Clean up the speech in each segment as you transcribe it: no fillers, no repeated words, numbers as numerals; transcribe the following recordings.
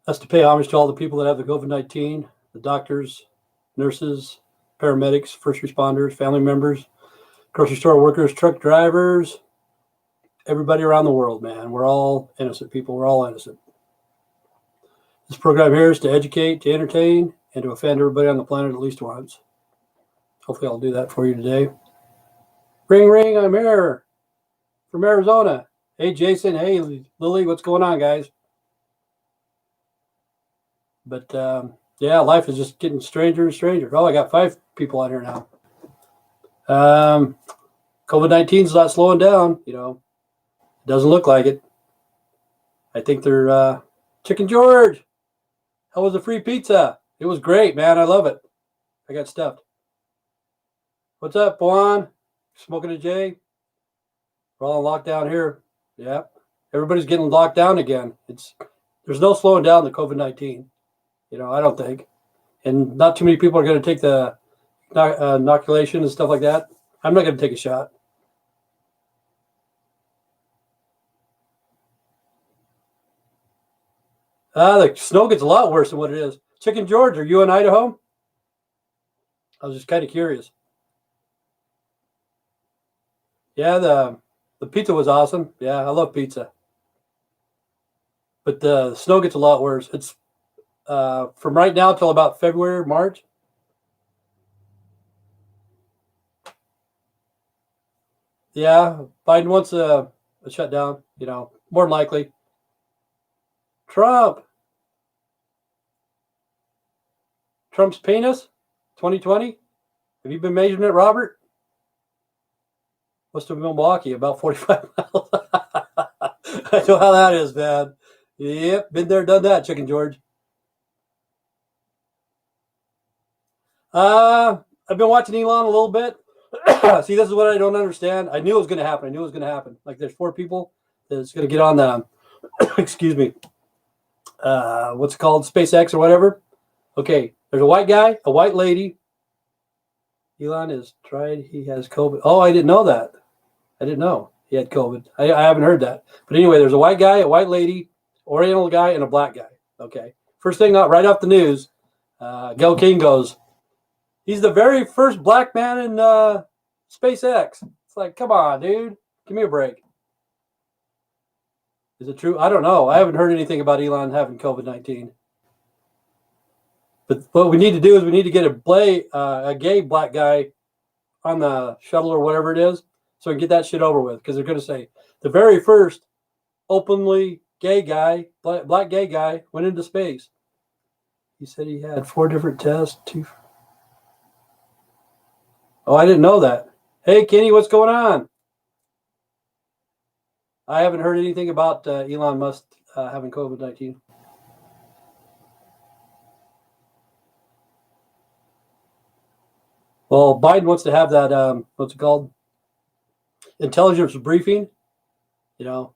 That's to pay homage to all the people that have the COVID-19, the doctors, nurses, paramedics, first responders, family members, grocery store workers, truck drivers, everybody around the world, man. We're all innocent people. We're all innocent. This program here is to educate, to entertain, and to offend everybody on the planet at least once. Hopefully I'll do that for you today. Ring, ring, I'm here from Arizona. Hey, Jason. Hey, Lily. What's going on, guys? But, yeah, life is just getting stranger and stranger. Oh, I got 5 people on here now. COVID-19 is not slowing down, you know. It doesn't look like it. I think they're Chicken George. How was the free pizza? It was great, man. I love it. I got stuffed. What's up, Juan? Smoking a J? We're all in lockdown here. Yeah. Everybody's getting locked down again. There's no slowing down the COVID-19. You know, I don't think. And not too many people are going to take the inoculation and stuff like that. I'm not going to take a shot. The snow gets a lot worse than what it is. Chicken George, are you in Idaho? I was just kind of curious. Yeah, the pizza was awesome. Yeah, I love pizza. But the snow gets a lot worse. It's from right now till about February, March. Yeah, Biden wants a shutdown, you know, more than likely. Trump's penis, 2020. Have you been measuring it, Robert? Must have been Milwaukee, about 45 miles. I know how that is, man. Yep, been there, done that, Chicken George. I've been watching Elon a little bit. See, this is what I don't understand. I knew it was going to happen. Like, there's 4 people that's going to get on the, excuse me, what's it called, SpaceX or whatever. Okay, there's a white guy, a white lady. Elon has tried. He has COVID. Oh, I didn't know that. I didn't know he had COVID. I haven't heard that. But anyway, there's a white guy, a white lady, Oriental guy, and a black guy. Okay. First thing, right off the news, Gail King goes, he's the very first black man in SpaceX. It's like, come on, dude. Give me a break. Is it true? I don't know. I haven't heard anything about Elon having COVID-19. But what we need to do is we need to get a gay black guy on the shuttle or whatever it is, so we can get that shit over with. Because they're going to say the very first openly gay guy, black gay guy, went into space. He said he had 4 different tests. Oh, I didn't know that. Hey, Kenny, what's going on? I haven't heard anything about Elon Musk having COVID-19. Well, Biden wants to have that, what's it called? Intelligence briefing. You know,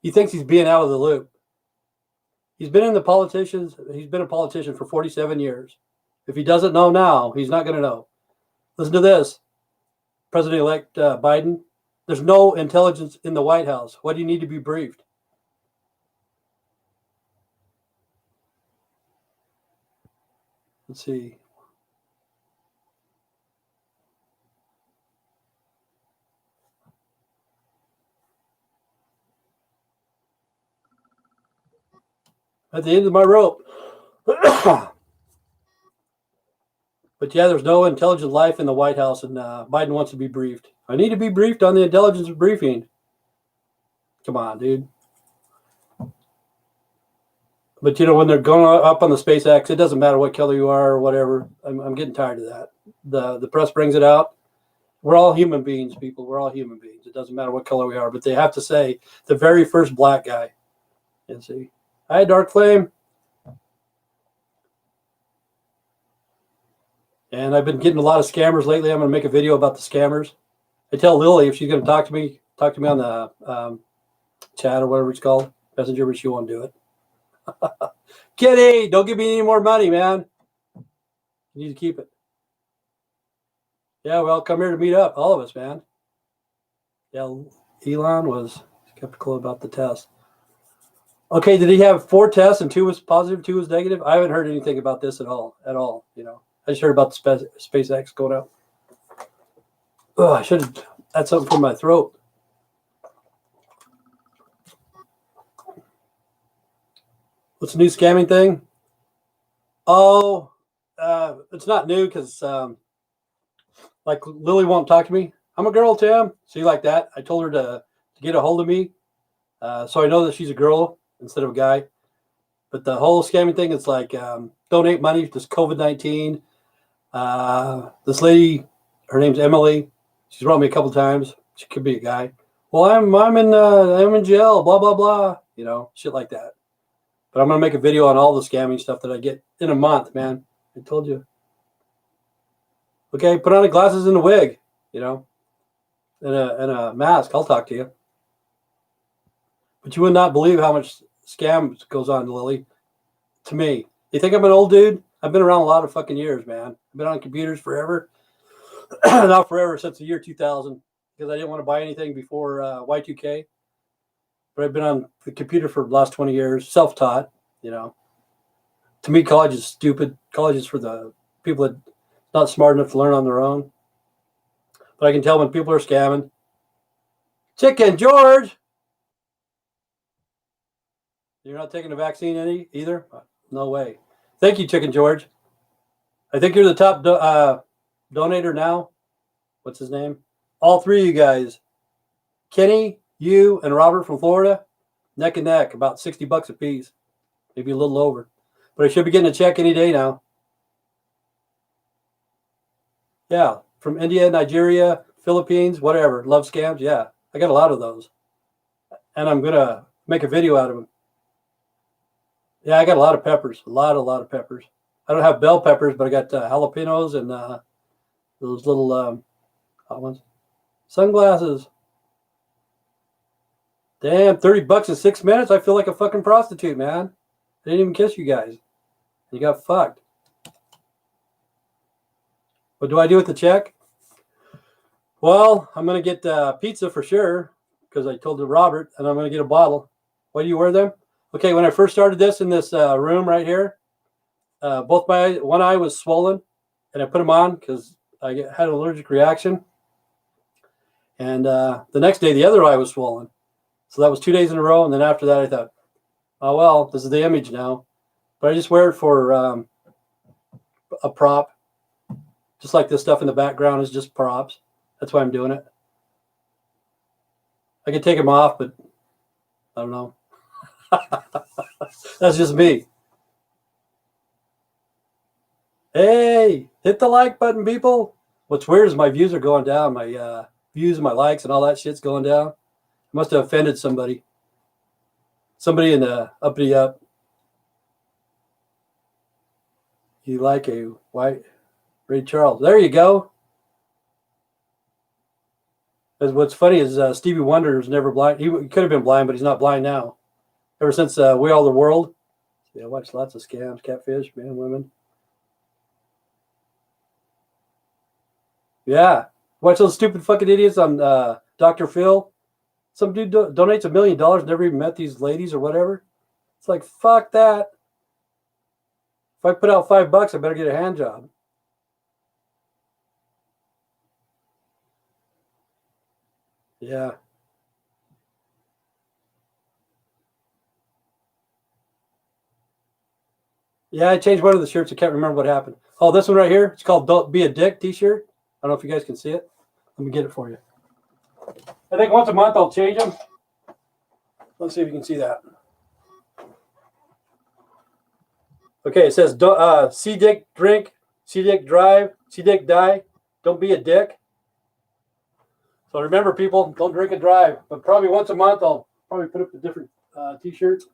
he thinks he's being out of the loop. He's been a politician for 47 years. If he doesn't know now, he's not going to know. Listen to this. President-elect Biden, there's no intelligence in the White House. Why do you need to be briefed? Let's see. At the end of my rope. But yeah, there's no intelligent life in the White House, and Biden wants to be briefed. I need to be briefed on the intelligence briefing. Come on, dude. But you know, when they're going up on the SpaceX, it doesn't matter what color you are or whatever. I'm getting tired of that. The press brings it out. We're all human beings, people. We're all human beings. It doesn't matter what color we are, but they have to say the very first black guy. And see, hi, Dark Flame. And I've been getting a lot of scammers lately. I'm going to make a video about the scammers. I tell Lily if she's going to talk to me on the chat or whatever it's called, Messenger, but she won't do it. Kitty, don't give me any more money, man. You need to keep it. Yeah, well, come here to meet up, all of us, man. Yeah, Elon was skeptical about the test. Okay, did he have 4 tests and 2 was positive, 2 was negative? I haven't heard anything about this at all. You know, I just heard about the SpaceX going out. Oh, I should have had something for my throat. What's the new scamming thing? Oh, it's not new because like Lily won't talk to me. I'm a girl, Tim. See, like that. I told her to get a hold of me, so I know that she's a girl instead of a guy. But the whole scamming thing is like donate money to COVID-19. This lady, her name's Emily. She's wrote me a couple times. She could be a guy. Well, I'm in jail. Blah blah blah. You know, shit like that. But I'm gonna make a video on all the scamming stuff that I get in a month, man. I told you. Okay, put on the glasses and a wig, you know, and a mask. I'll talk to you. But you would not believe how much scam goes on, Lily. To me, you think I'm an old dude? I've been around a lot of fucking years, man. I've been on computers forever. Not forever, since the year 2000, because I didn't want to buy anything before Y2K. But I've been on the computer for the last 20 years, self-taught, you know. To me, college is stupid. College is for the people that not smart enough to learn on their own. But I can tell when people are scamming. Chicken George, you're not taking the vaccine either? No way. Thank you, Chicken George. I think you're the top donator now. What's his name? All 3 of you guys. Kenny, you, and Robert from Florida, neck and neck, about $60 a piece. Maybe a little over. But I should be getting a check any day now. Yeah, from India, Nigeria, Philippines, whatever. Love scams. Yeah, I got a lot of those. And I'm going to make a video out of them. Yeah, I got a lot of peppers. A lot of peppers. I don't have bell peppers, but I got jalapenos and those little hot ones. Sunglasses. Damn, $30 in 6 minutes? I feel like a fucking prostitute, man. I didn't even kiss you guys. You got fucked. What do I do with the check? Well, I'm going to get pizza for sure, because I told Robert, and I'm going to get a bottle. Why do you wear them? Okay, when I first started this in this room right here, both one eye was swollen, and I put them on because I had an allergic reaction. And the next day, the other eye was swollen. So that was 2 days in a row. And then after that, I thought, oh, well, this is the image now. But I just wear it for a prop. Just like this stuff in the background is just props. That's why I'm doing it. I could take them off, but I don't know. That's just me. Hey, hit the like button, people. What's weird is my views are going down. My views and my likes and all that shit's going down. I must have offended somebody. Somebody in the uppity up. You like a white Ray Charles. There you go. What's funny is Stevie Wonder is never blind. He could have been blind, but he's not blind now. Ever since We Are the World. Yeah, I watched lots of scams, catfish, men, women. Yeah. Watch those stupid fucking idiots on Dr. Phil. Some dude donates $1 million, never even met these ladies or whatever. It's like, fuck that. If I put out $5, I better get a hand job. Yeah. Yeah, I changed one of the shirts. I can't remember what happened. Oh, this one right here. It's called Don't Be a Dick t-shirt. I don't know if you guys can see it. Let me get it for you. I think once a month I'll change them. Let's see if you can see that. Okay, it says see dick drink, see dick drive, see dick die. Don't be a dick. So remember, people, don't drink and drive. But probably once a month I'll probably put up a different t-shirt,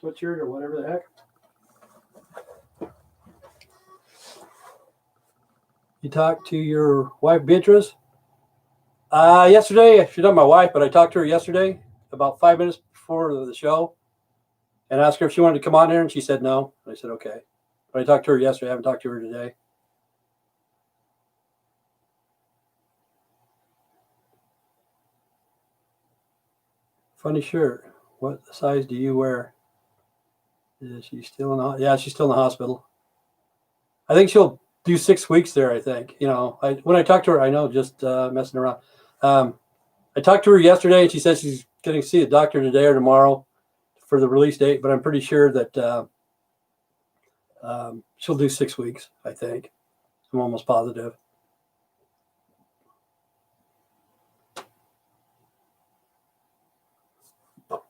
sweatshirt, or whatever the heck. You talked to your wife, Beatrice? Yesterday. She's not my wife, but I talked to her yesterday about 5 minutes before the show and asked her if she wanted to come on here, and she said no. I said, okay. But I talked to her yesterday. I haven't talked to her today. Funny shirt. What size do you wear? Is she still in the? Yeah, she's still in the hospital. I think she'll do 6 weeks there. I think. When I talked to her, I know just messing around. I talked to her yesterday, and she said she's going to see a doctor today or tomorrow for the release date. But I'm pretty sure that she'll do 6 weeks. I think. I'm almost positive.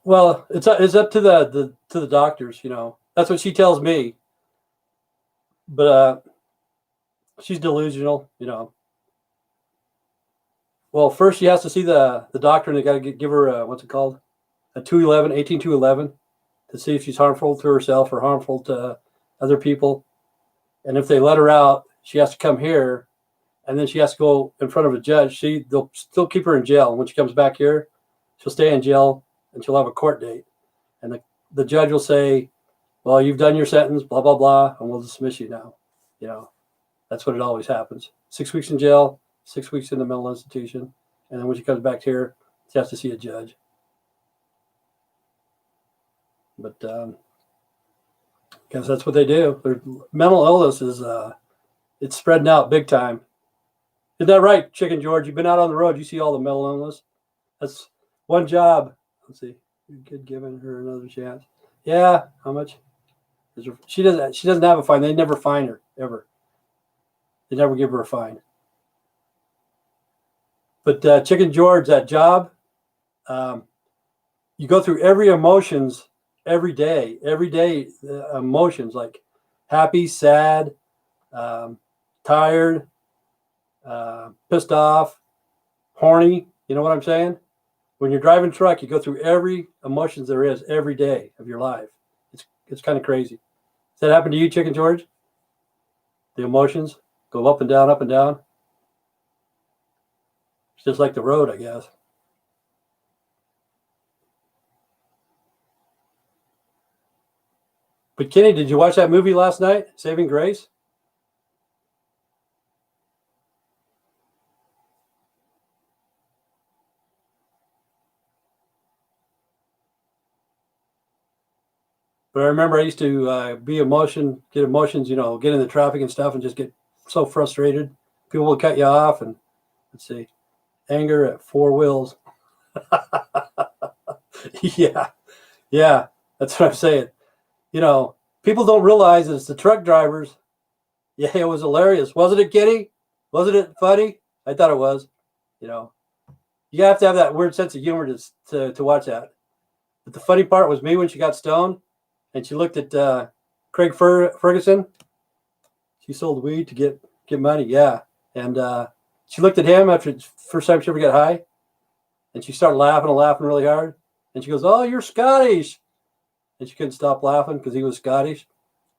Well, it's up to the doctors. That's what she tells me. But she's delusional. Well, first she has to see the doctor, and they got to give her what's it called, a 211, 18211, to see if she's harmful to herself or harmful to other people. And if they let her out, she has to come here, and then she has to go in front of a judge. They'll still keep her in jail. And when she comes back here, she'll stay in jail, and she'll have a court date. And the judge will say, well, you've done your sentence, blah, blah, blah, and we'll dismiss you now. That's what it always happens. 6 weeks in jail, 6 weeks in the mental institution. And then when she comes back here, she has to see a judge. But because that's what they do. Their mental illness is it's spreading out big time. Isn't that right, Chicken George? You've been out on the road. You see all the mental illness. That's one job. Let's see. You could giving her another chance. Yeah. How much? She doesn't have a fine. They never fine her ever. They never give her a fine. But Chicken George, that job, you go through every emotions every day. Every day, emotions like happy, sad, tired, pissed off, horny. You know what I'm saying? When you're driving a truck, you go through every emotions there is every day of your life. It's kind of crazy. Does that happen to you, Chicken George? The emotions go up and down, up and down. It's just like the road, I guess. But Kenny, did you watch that movie last night, Saving Grace? But I remember I used to get emotions, get in the traffic and stuff and just get so frustrated. People would cut you off, and let's see, anger at four wheels. Yeah, that's what I'm saying. People don't realize it's the truck drivers. Yeah, it was hilarious. Wasn't it, Kenny? Wasn't it funny? I thought it was. You have to have that weird sense of humor to watch that. But the funny part was me when she got stoned and she looked at Craig Ferguson. She sold weed to get money, yeah. And she looked at him after the first time she ever got high, and she started laughing really hard. And she goes, "Oh, you're Scottish." And she couldn't stop laughing because he was Scottish.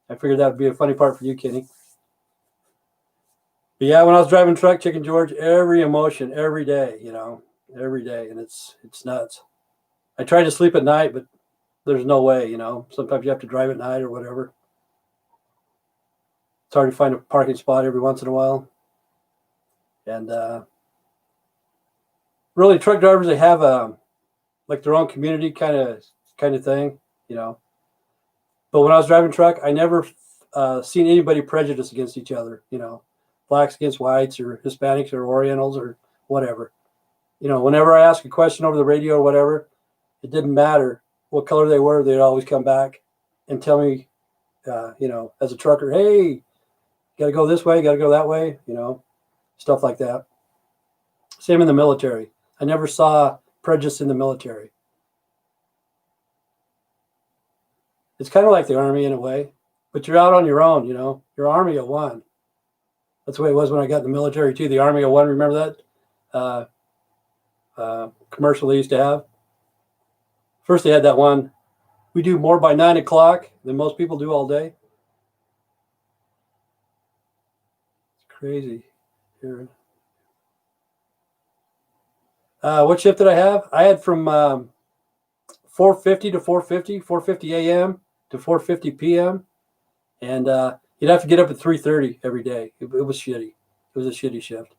I figured that would be a funny part for you, Kenny. But yeah, when I was driving truck, Chicken George, every emotion, every day, every day. And it's nuts. I try to sleep at night, but there's no way, Sometimes you have to drive at night or whatever. It's hard to find a parking spot every once in a while. And really, truck drivers, they have like their own community kind of thing, But when I was driving truck, I never seen anybody prejudice against each other, blacks against whites or Hispanics or Orientals or whatever. Whenever I asked a question over the radio or whatever, it didn't matter what color they were. They'd always come back and tell me, as a trucker, hey, got to go this way, got to go that way, stuff like that. Same in the military. I never saw prejudice in the military. It's kind of like the Army in a way, but you're out on your own, You're Army of One. That's the way it was when I got in the military too. The Army of One, remember that commercial they used to have? First they had that one, we do more by 9 o'clock than most people do all day. It's crazy. Here. What shift did I have? I had from 4:50 to 4:50 a.m. to 4:50 p.m. And you'd have to get up at 3:30 every day. It was shitty. It was a shitty shift.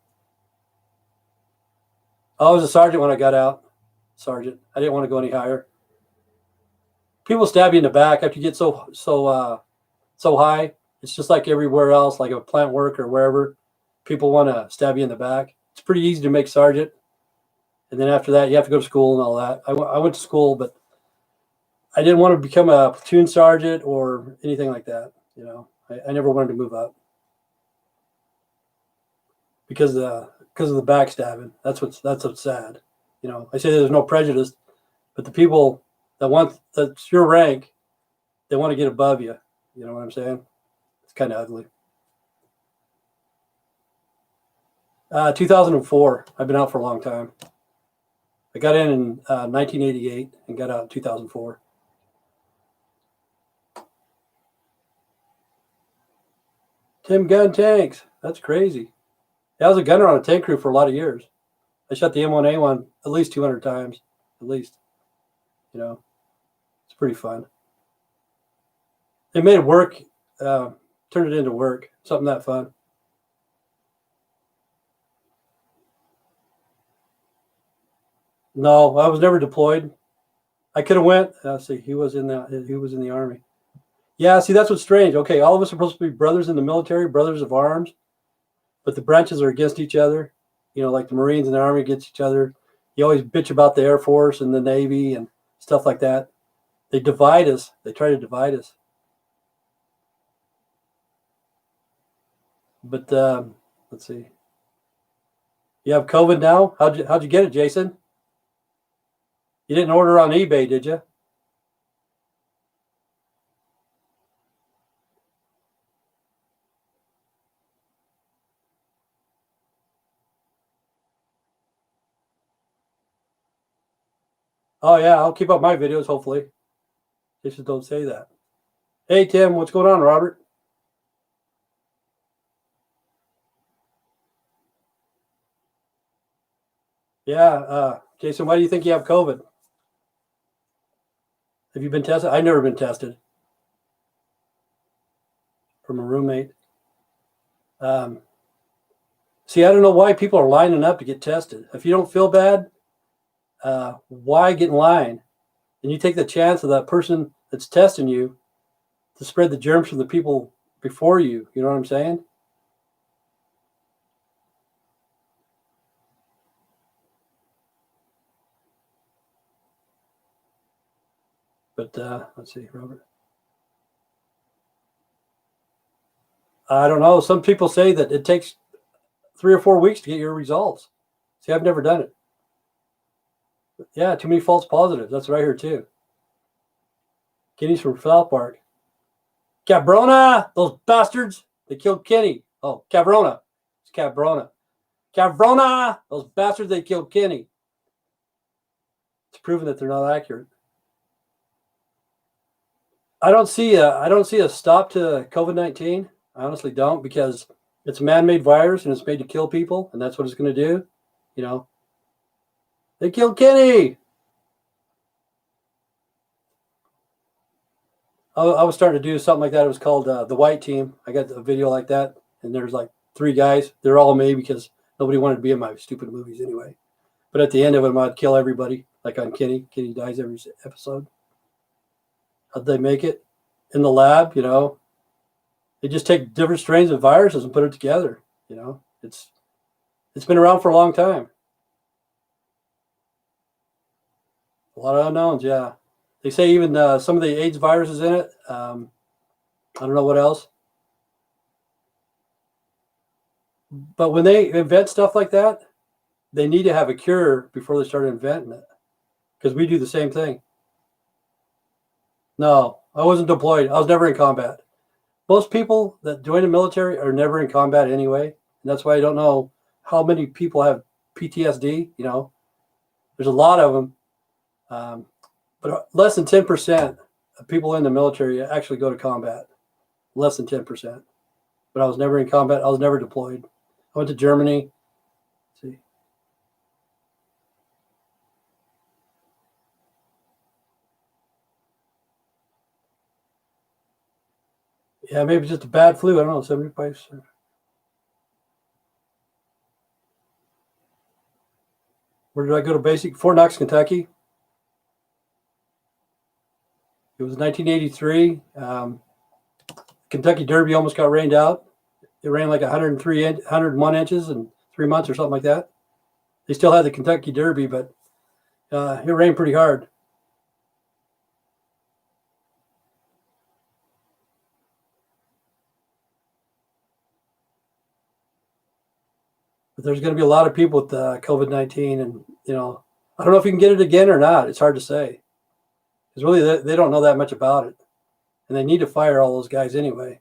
I was a sergeant when I got out. Sergeant. I didn't want to go any higher. people stab you in the back after you get so high. It's just like everywhere else, like a plant work or wherever. People want to stab you in the back. It's pretty easy to make sergeant, and then after that, you have to go to school and all that. I went to school, but I didn't want to become a platoon sergeant or anything like that. You know, I never wanted to move up because of the backstabbing. That's what's sad. You know, I say there's no prejudice, but the people that's your rank, they want to get above you. You know what I'm saying? It's kind of ugly. 2004. I've been out for a long time. I got in 1988 and got out in 2004. Tim Gun Tanks. That's crazy. Yeah, I was a gunner on a tank crew for a lot of years. I shot the M1A1 at least 200 times, at least. You know, it's pretty fun. They made it work, turned it into work, something that fun. No, I was never deployed. I could have went. See, he was in the Army. Yeah, see, that's what's strange. Okay, all of us are supposed to be brothers in the military, brothers of arms, but the branches are against each other. You know, like the Marines and the Army against each other. You always bitch about the Air Force and the Navy and stuff like that. They divide us. They try to divide us. But let's see. You have COVID now? How'd you get it, Jason? You didn't order on eBay, did you? Oh yeah, I'll keep up my videos. Hopefully, just don't say that. Hey Tim, what's going on, Robert? Yeah, Jason, why do you think you have COVID? Have you been tested? I've never been tested from a roommate. Um, See, I don't know why people are lining up to get tested. If you don't feel bad, why get in line? And you take the chance of that person that's testing you to spread the germs from the people before you. You know what I'm saying? But let's see, Robert. I don't know. Some people say that it takes 3 or 4 weeks to get your results. See, I've never done it. But yeah, too many false positives. That's what I heard too. Kenny's from South Park. Cabrona, those bastards. They killed Kenny. Oh, Cabrona. It's Cabrona. Cabrona, those bastards. They killed Kenny. It's proven that they're not accurate. I don't see a stop to COVID-19. I honestly don't, because it's a man-made virus and it's made to kill people, and that's what it's going to do. You know, they killed Kenny. I was starting to do something like that. It was called the White Team. I got a video like that, and there's like 3 guys. They're all me because nobody wanted to be in my stupid movies anyway. But at the end of them, I'd kill everybody, like on Kenny. Kenny dies every episode. How'd they make it? In the lab, you know. They just take different strains of viruses and put it together. You know, it's been around for a long time. A lot of unknowns, yeah. They say even some of the AIDS viruses in it. I don't know what else. But when they invent stuff like that, they need to have a cure before they start inventing it. Because we do the same thing. No, I wasn't deployed. I was never in combat. Most people that join the military are never in combat anyway. And that's why I don't know how many people have PTSD. You know, there's a lot of them. But less than 10% of people in the military actually go to combat. Less than 10%. But I was never in combat. I was never deployed. I went to Germany. Let's see. Yeah, maybe just a bad flu. I don't know. 75. Where did I go to basic? Fort Knox, Kentucky. It was 1983. Kentucky Derby almost got rained out. It rained like 101 inches in 3 months or something like that. They still had the Kentucky Derby, but it rained pretty hard. But there's going to be a lot of people with COVID-19, and I don't know if you can get it again or not. It's hard to say. Because really, they don't know that much about it, and they need to fire all those guys anyway.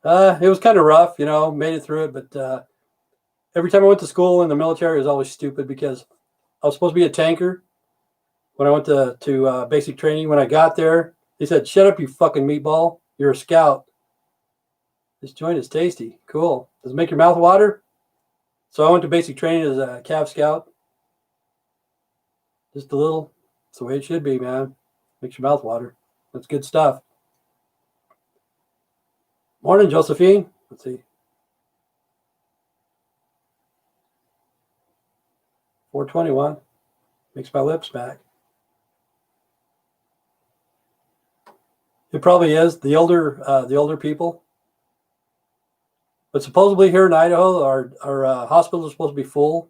It was kind of rough, made it through it, but every time I went to school in the military, it was always stupid because I was supposed to be a tanker when I went to basic training. When I got there, they said, "Shut up, you fucking meatball. You're a scout. This joint is tasty. Cool. Does it make your mouth water?" So I went to basic training as a Cav Scout. Just a little. It's the way it should be, man. Makes your mouth water. That's good stuff. Morning, Josephine. Let's see. 421. Makes my lips smack. It probably is the older people. But supposedly here in Idaho, our hospitals are supposed to be full,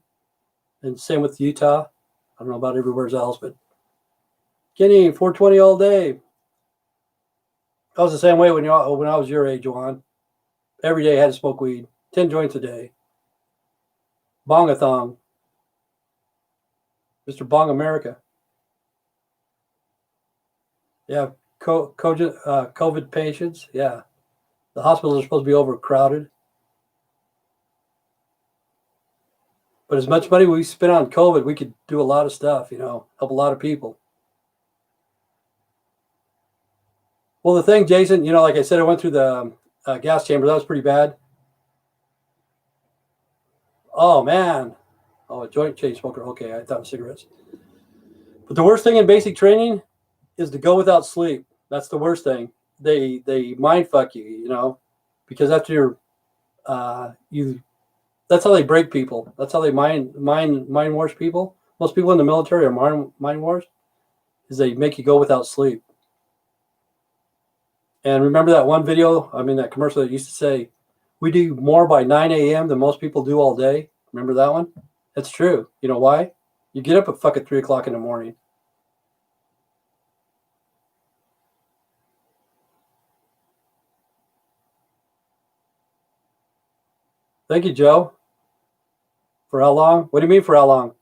and same with Utah. I don't know about everywhere else, but Kenny, 420 all day. I was the same way when I was your age, Juan. Every day I had to smoke weed, 10 joints a day. Bongathong. Mr. Bong America. Yeah, COVID patients. Yeah, the hospitals are supposed to be overcrowded. But as much money we spent on COVID, we could do a lot of stuff, help a lot of people. Well, the thing, Jason, like I said, I went through the gas chamber. That was pretty bad. Oh, man. Oh, a joint chain smoker. Okay, I thought it was cigarettes. But the worst thing in basic training is to go without sleep. That's the worst thing. They mind fuck you, because after you're that's how they break people. That's how they mind wars people. Most people in the military are mind wars, is they make you go without sleep. And remember that one video, that commercial that used to say, "We do more by 9 a.m. than most people do all day." Remember that one? That's true. You know why? You get up at fucking 3 o'clock in the morning. Thank you, Joe. For how long? What do you mean for how long?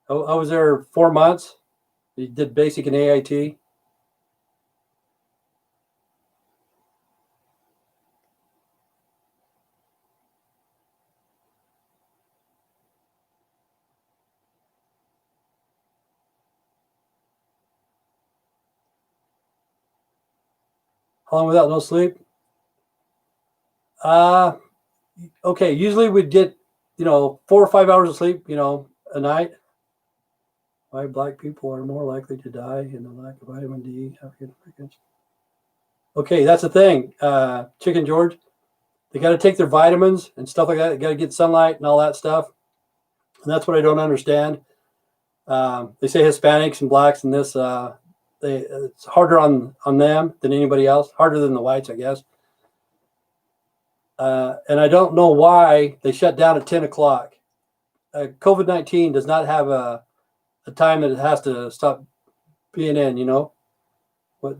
I was there 4 months. You did basic and AIT. How long without no sleep? Okay. Usually we'd get, 4 or 5 hours of sleep, a night. Why black people are more likely to die in the lack of vitamin D. African Americans. Okay, that's the thing. Chicken George, they got to take their vitamins and stuff like that. They got to get sunlight and all that stuff. And that's what I don't understand. They say Hispanics and blacks and this, it's harder on them than anybody else, harder than the whites, I guess. And I don't know why they shut down at 10 o'clock. COVID-19 does not have a time that it has to stop being in, What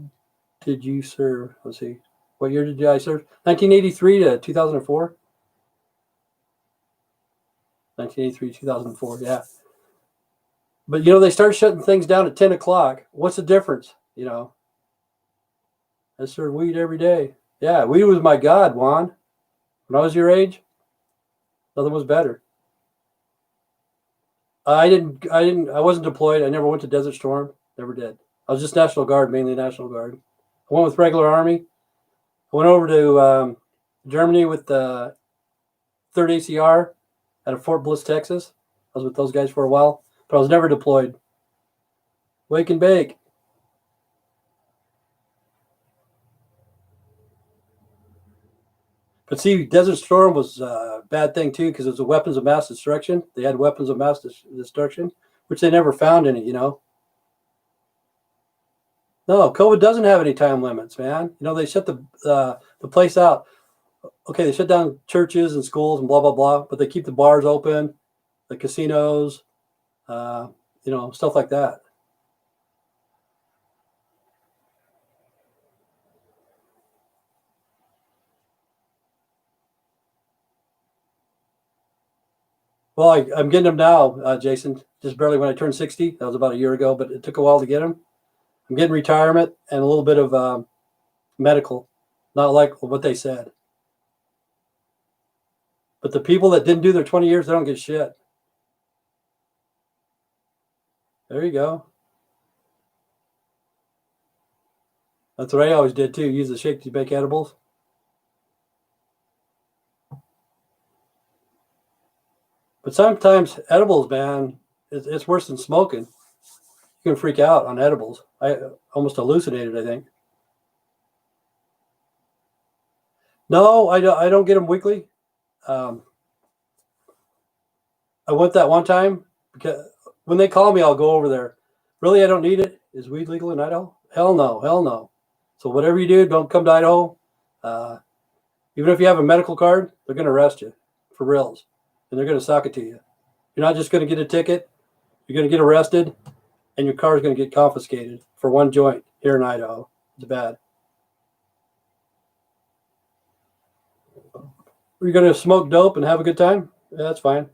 did you serve? Let's see. What year did I serve? 1983 to 2004? 1983, 2004, yeah. But, they start shutting things down at 10 o'clock. What's the difference, I served weed every day. Yeah, weed was my God, Juan. When I was your age, nothing was better. I wasn't deployed. I never went to Desert Storm. Never did. I was just National Guard, mainly National Guard. I went with regular Army. I went over to Germany with the 3rd ACR out of Fort Bliss, Texas. I was with those guys for a while, but I was never deployed. Wake and bake. But see, Desert Storm was a bad thing too because it was a weapons of mass destruction. They had weapons of mass destruction, which they never found any. No, COVID doesn't have any time limits, man. They shut the place out. Okay, they shut down churches and schools and blah blah blah, but they keep the bars open, the casinos, stuff like that. Well, I'm getting them now, Jason. Just barely when I turned 60. That was about a year ago, but it took a while to get them. I'm getting retirement and a little bit of medical, not like what they said. But the people that didn't do their 20 years, they don't get shit. There you go. That's what I always did too. Use the shake to bake edibles. But sometimes edibles, man, it's worse than smoking. You can freak out on edibles. I almost hallucinated, I think. No, I don't get them weekly. I went that one time because when they call me, I'll go over there. Really, I don't need it. Is weed legal in Idaho? Hell no, hell no. So whatever you do, don't come to Idaho. Even if you have a medical card, they're going to arrest you for reals, and they're going to sock it to you. You're not just going to get a ticket. You're going to get arrested, and your car is going to get confiscated for one joint here in Idaho. It's bad. You're going to smoke dope and have a good time? Yeah, that's fine.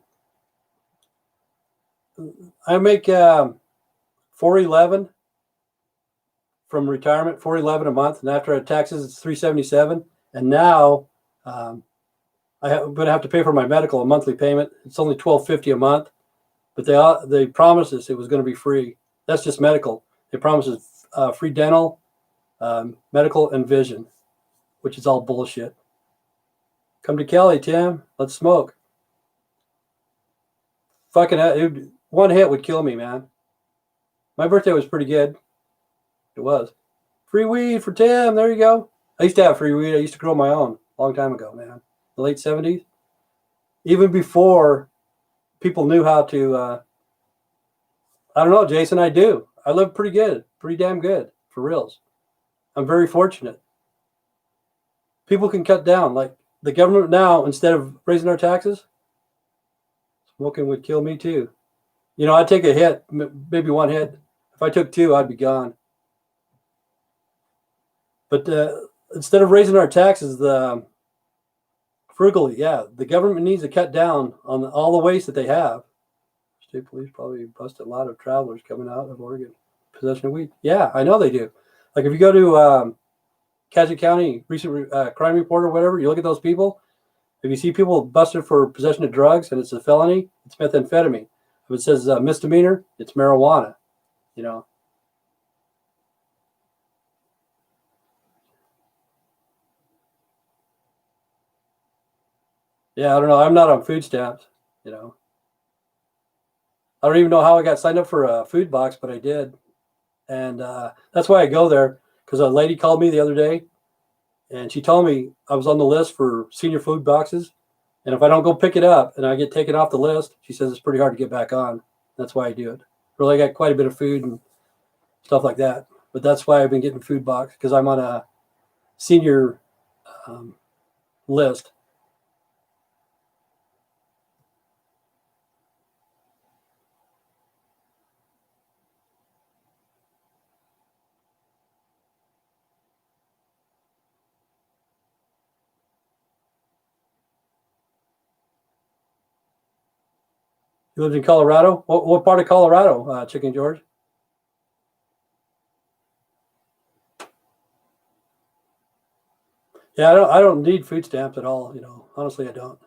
I make $411 from retirement, $411 a month, and after taxes, it's $377. And now I'm going to have to pay for my medical, a monthly payment. It's only $12.50 a month, but they promised us it was going to be free. That's just medical. They promised us free dental, medical, and vision, which is all bullshit. Come to Cali, Tim. Let's smoke. Fucking one hit would kill me, man. My birthday was pretty good. It was. Free weed for Tim. There you go. I used to have free weed. I used to grow my own a long time ago, man. The late 70s. Even before people knew how to, I don't know, Jason, I do. I live pretty good. Pretty damn good. For reals. I'm very fortunate. People can cut down. Like the government now, instead of raising our taxes, smoking would kill me too. I'd take a hit, maybe one hit. If I took two, I'd be gone. But instead of raising our taxes, frugally, the government needs to cut down on all the waste that they have. State police probably busted a lot of travelers coming out of Oregon. Possession of weed. Yeah, I know they do. Like if you go to Cassia County recent crime report or whatever, you look at those people. If you see people busted for possession of drugs and it's a felony, it's methamphetamine. If it says misdemeanor, it's marijuana. Yeah, I don't know. I'm not on food stamps. I don't even know how I got signed up for a food box, but I did. And that's why I go there, because a lady called me the other day and she told me I was on the list for senior food boxes. And if I don't go pick it up and I get taken off the list, she says it's pretty hard to get back on. That's why I do it. Really, I got quite a bit of food and stuff like that. But that's why I've been getting food box, because I'm on a senior list. You lived in Colorado? What part of Colorado, Chicken George? Yeah, I don't need food stamps at all. Honestly, I don't.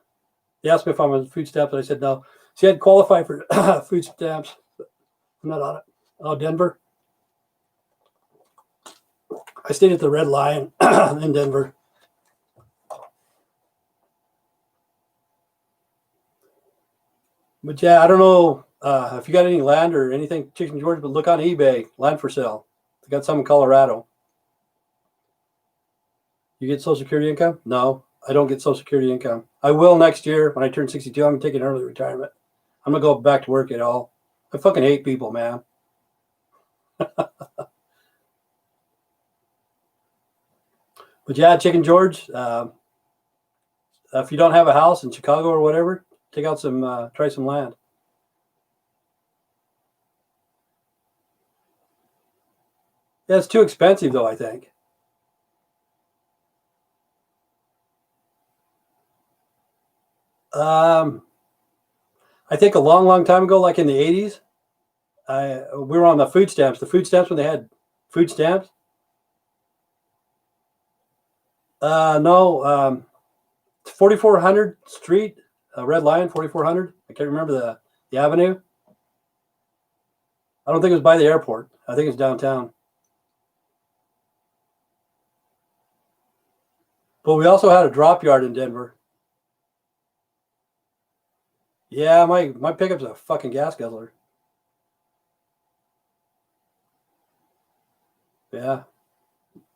They asked me if I'm on food stamps, and I said no. See, I'd qualify for food stamps. I'm not on it. Oh, Denver. I stayed at the Red Lion in Denver. But yeah, I don't know if you got any land or anything, Chicken George, but look on eBay, land for sale. They got some in Colorado. You get Social Security income? No. I don't get Social Security income. I will next year when I turn 62. I'm taking early retirement. I'm gonna go back to work at all. I fucking hate people, man. But yeah, Chicken George. If you don't have a house in Chicago or whatever, take out some, try some land. Yeah, it's too expensive though, I think. Um, I think a long, long time ago, like in the 80s, we were on the food stamps. The food stamps when they had food stamps. No, 4400 Street, Red Lion, 4400. I can't remember the avenue. I don't think it was by the airport. I think it's downtown. But we also had a drop yard in Denver. Yeah, my pickup's a fucking gas guzzler. Yeah.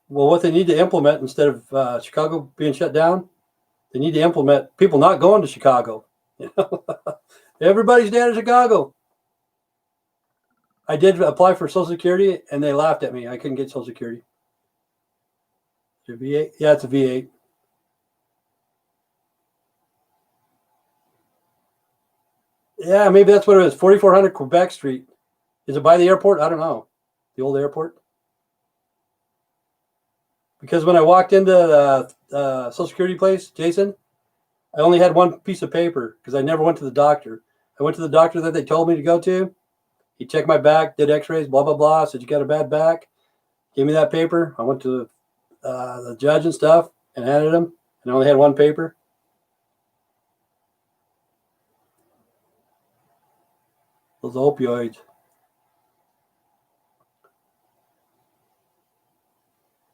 Well, what they need to implement instead of Chicago being shut down, they need to implement people not going to Chicago. You know, everybody's down in Chicago. I did apply for Social Security, and they laughed at me. I couldn't get Social Security. It's a V8. Yeah, it's a V8. Yeah, maybe that's what it is. 4400 Quebec Street. Is it by the airport? I don't know. The old airport. Because when I walked into the Social Security place, Jason, I only had one piece of paper because I never went to the doctor. I went to the doctor that they told me to go to. He checked my back, did x-rays, blah, blah, blah. Said, you got a bad back. Gave me that paper. I went to the judge and stuff and handed him. And I only had one paper. Those opioids.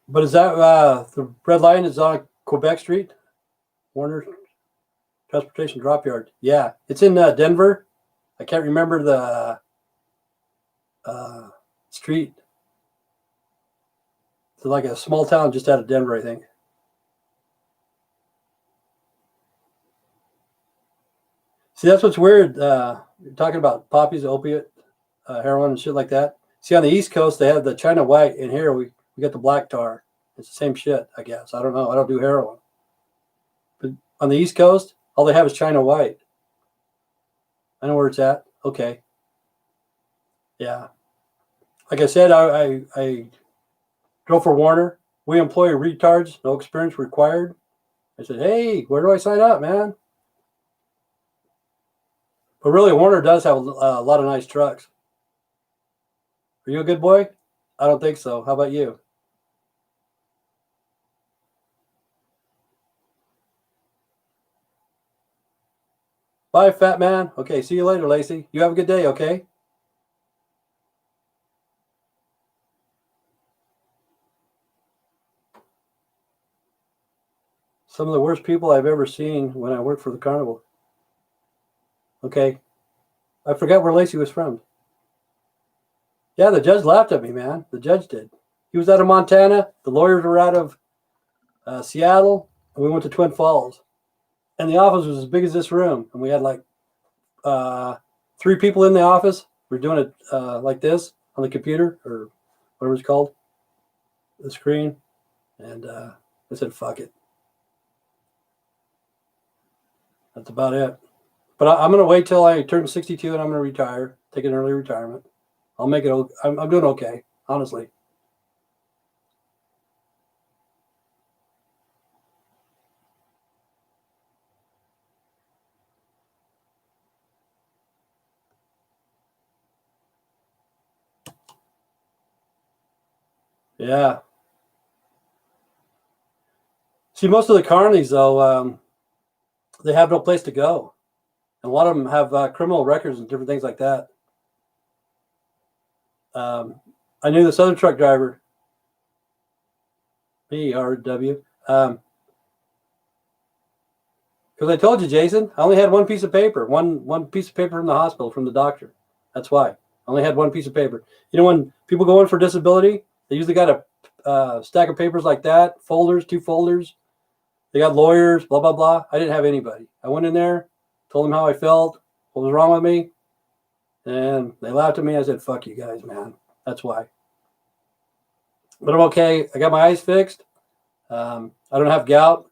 But is that the red line is on Quebec Street? Warner Transportation Drop Yard. Yeah, it's in Denver. I can't remember the street. It's like a small town just out of Denver, I think. See, that's what's weird. You're talking about poppies, opiate, heroin, and shit like that. See, on the East Coast, they have the China White, and here we got the black tar. It's the same shit, I guess. I don't know. I don't do heroin. But on the East Coast, all they have is China White. I know where it's at. Okay. Yeah. Like I said, I drove for Warner. We employ retards, no experience required. I said, hey, where do I sign up, man? But really, Warner does have a lot of nice trucks. Are you a good boy? I don't think so. How about you? Bye, fat man. Okay, see you later, Lacey. You have a good day, okay? Some of the worst people I've ever seen when I worked for the carnival. Okay. I forgot where Lacey was from. Yeah, the judge laughed at me, man. The judge did. He was out of Montana. The lawyers were out of Seattle. And we went to Twin Falls. And the office was as big as this room. And we had like 3 people in the office. We're doing it like this on the computer or whatever it's called, the screen. And I said, fuck it. That's about it. But I'm going to wait till I turn 62 and I'm going to retire, take an early retirement. I'll make it. I'm doing okay, honestly. Yeah. See, most of the carnies, though, they have no place to go. And a lot of them have criminal records and different things like that. I knew this other truck driver, BRW, because I told you, Jason, I only had one piece of paper, one piece of paper from the hospital, from the doctor. That's why I only had one piece of paper. You know, when people go in for disability, they usually got a stack of papers like that, folders, 2 folders. They got lawyers, blah, blah, blah. I didn't have anybody. I went in there, told them how I felt, what was wrong with me, and they laughed at me. I said, fuck you guys, man. That's why. But I'm okay. I got my eyes fixed. I don't have gout.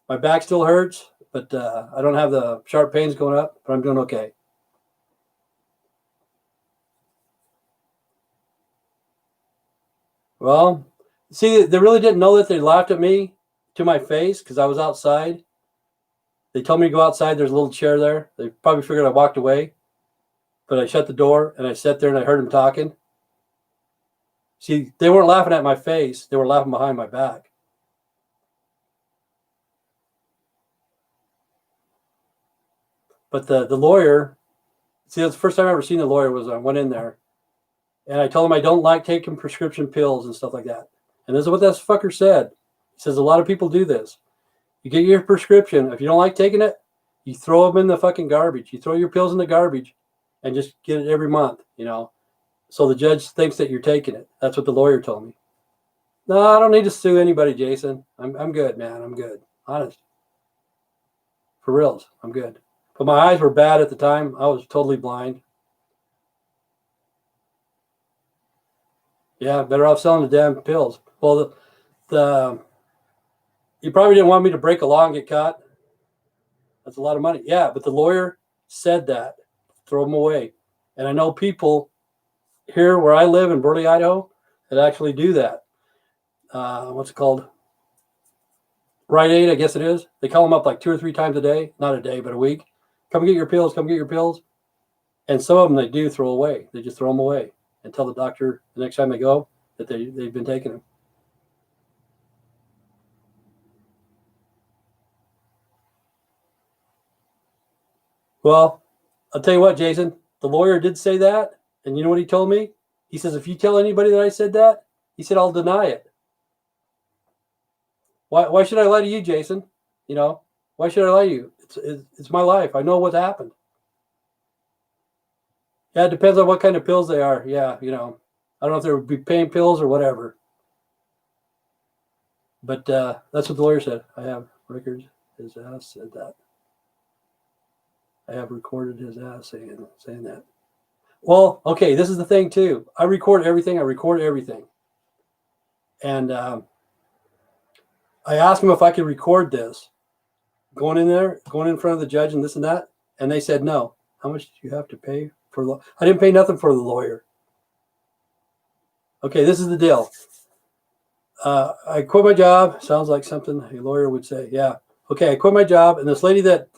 My back still hurts, but I don't have the sharp pains going up, but I'm doing okay. Well, see, they really didn't know that. They laughed at me to my face because I was outside. They told me to go outside. There's a little chair there. They probably figured I walked away, but I shut the door and I sat there and I heard them talking. See, they weren't laughing at my face. They were laughing behind my back. But the lawyer, see, that's the first time I ever seen a lawyer was I went in there and I told him I don't like taking prescription pills and stuff like that. And this is what that fucker said. He says a lot of people do this. You get your prescription. If you don't like taking it, you throw them in the fucking garbage. You throw your pills in the garbage and just get it every month, you know. So the judge thinks that you're taking it. That's what the lawyer told me. No, I don't need to sue anybody, Jason. I'm good, man. I'm good. Honest. For reals. I'm good. But my eyes were bad at the time. I was totally blind. Yeah, better off selling the damn pills. Well, the you probably didn't want me to break a law and get caught. That's a lot of money. Yeah, but the lawyer said that. Throw them away. And I know people here where I live in Burley, Idaho, that actually do that. What's it called? Rite Aid, I guess it is. They call them up like 2 or 3 times a day. Not a day, but a week. Come get your pills. Come get your pills. And some of them they do throw away. They just throw them away and tell the doctor the next time they go that they've been taking them. Well, I'll tell you what, Jason, the lawyer did say that. And you know what he told me? He says, if you tell anybody that I said that, he said, I'll deny it. Why should I lie to you, Jason? You know, why should I lie to you? It's my life. I know what happened. Yeah, it depends on what kind of pills they are. Yeah, you know, I don't know if there would be pain pills or whatever. But that's what the lawyer said. I have records. His ass said that. I have recorded his ass saying that. Well, okay, this is the thing too. I record everything. And I asked him if I could record this, going in there, going in front of the judge and this and that. And they said no. How much did you have to pay for? I didn't pay nothing for the lawyer. Okay, this is the deal. I quit my job. Sounds like something a lawyer would say. Yeah. Okay, I quit my job, and this lady that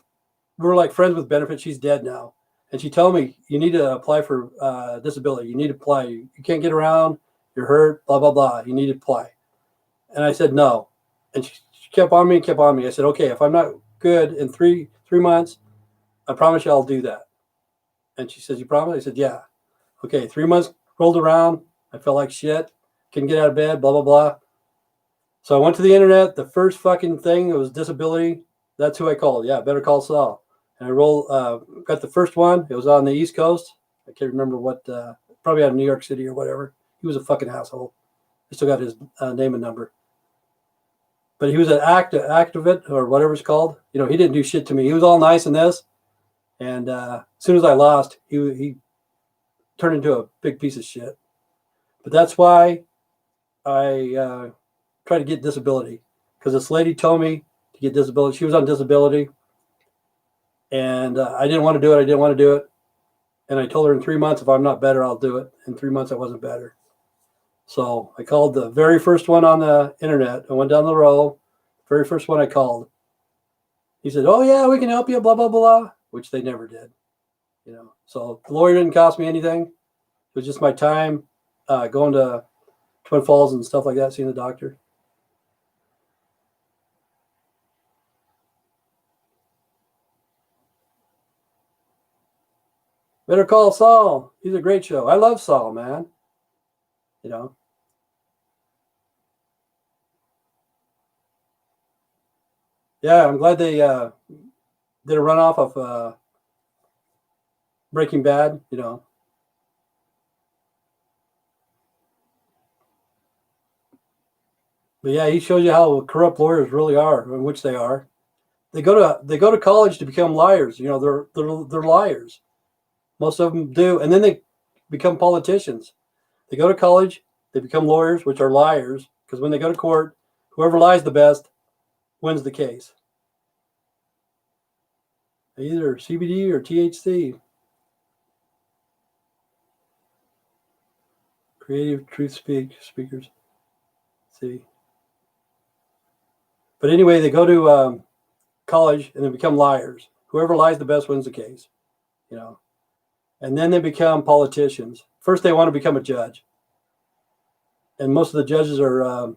we were like friends with benefits, she's dead now. And she told me, you need to apply for disability. You need to apply. You can't get around. You're hurt, blah, blah, blah. You need to apply. And I said, no. And she kept on me and kept on me. I said, okay, if I'm not good in three months, I promise you I'll do that. And she says, you promise? I said, yeah. Okay, 3 months rolled around. I felt like shit. Couldn't get out of bed, blah, blah, blah. So I went to the internet. The first fucking thing, it was disability. That's who I called. Yeah, Better Call Saul. And I got the first one. It was on the East Coast. I can't remember what, probably out of New York City or whatever. He was a fucking asshole. I still got his name and number. But he was an activist or whatever it's called. You know, he didn't do shit to me. He was all nice in this. And as soon as I lost, he turned into a big piece of shit. But that's why I try to get disability, because this lady told me to get disability. She was on disability, and I didn't want to do it. And I told her in 3 months, if I'm not better, I'll do it. In 3 months, I wasn't better. So I called the very first one on the internet. I went down the row. Very first one I called. He said, oh, yeah, we can help you, blah, blah, blah, which they never did. You know, so the lawyer didn't cost me anything. It was just my time going to Twin Falls and stuff like that, seeing the doctor. Better Call Saul. He's a great show. I love Saul, man. You know. Yeah, I'm glad they did a runoff of Breaking Bad. You know. But yeah, he shows you how corrupt lawyers really are, in which they are. They go to college to become liars. You know, they're liars. Most of them do, and then they become politicians. They go to college, they become lawyers, which are liars, because when they go to court, whoever lies the best wins the case. Either CBD or THC. Creative truth speakers. Let's see. But anyway, they go to college and they become liars. Whoever lies the best wins the case. You know, and then they become politicians. First, they want to become a judge, and most of the judges are